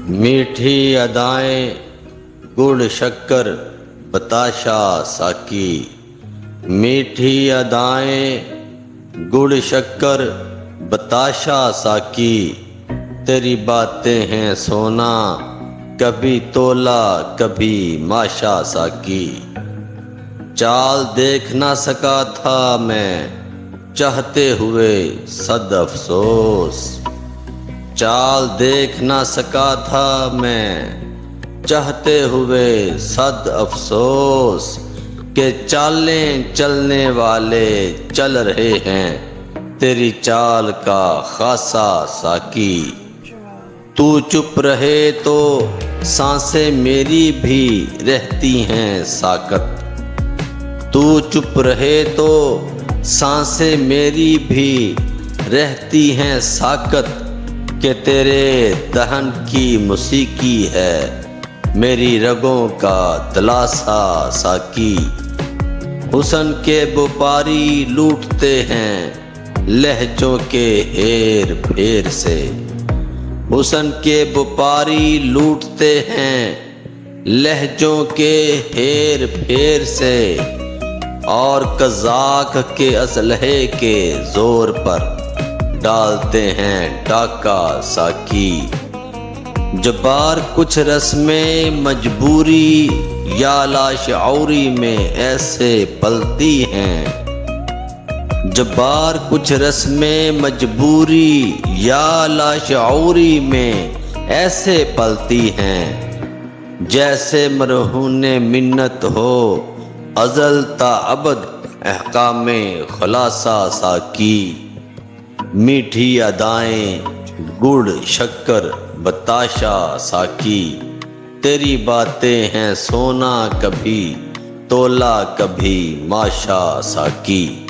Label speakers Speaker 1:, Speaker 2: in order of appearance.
Speaker 1: میٹھی ادائیں گڑ شکر بتاشا ساکی، میٹھی ادائیں گڑ شکر بتاشا ساکی، تیری باتیں ہیں سونا کبھی تولا کبھی ماشا ساکی۔ چال دیکھ نہ سکا تھا میں چاہتے ہوئے صد افسوس، چال دیکھ نہ سکا تھا میں چاہتے ہوئے صد افسوس، کہ چالیں چلنے والے چل رہے ہیں تیری چال کا خاصا ساکی۔ تو چپ رہے تو سانسیں میری بھی رہتی ہیں ساکت، تو چپ رہے تو سانسیں میری بھی رہتی ہیں ساکت، کہ تیرے دہن کی موسیقی ہے میری رگوں کا دلاسا ساکی۔ حسن کے بپاری لوٹتے ہیں لہجوں کے ہیر پھیر سے، حسن کے بپاری لوٹتے ہیں لہجوں کے ہیر پھیر سے، اور قزاق کے اسلحے کے زور پر ڈالتے ہیں ڈاکہ ساکی۔ جبار کچھ رسمیں مجبوری یا لاشعوری میں ایسے پلتی ہیں، جبار کچھ رسمیں مجبوری یا لاشعوری میں ایسے پلتی ہیں، جیسے مرہون منت ہو ازل تا ابد احکام خلاصہ ساکی۔ میٹھی ادائیں گڑ شکر بتاشا ساکی، تیری باتیں ہیں سونا کبھی تولا کبھی ماشا ساکی۔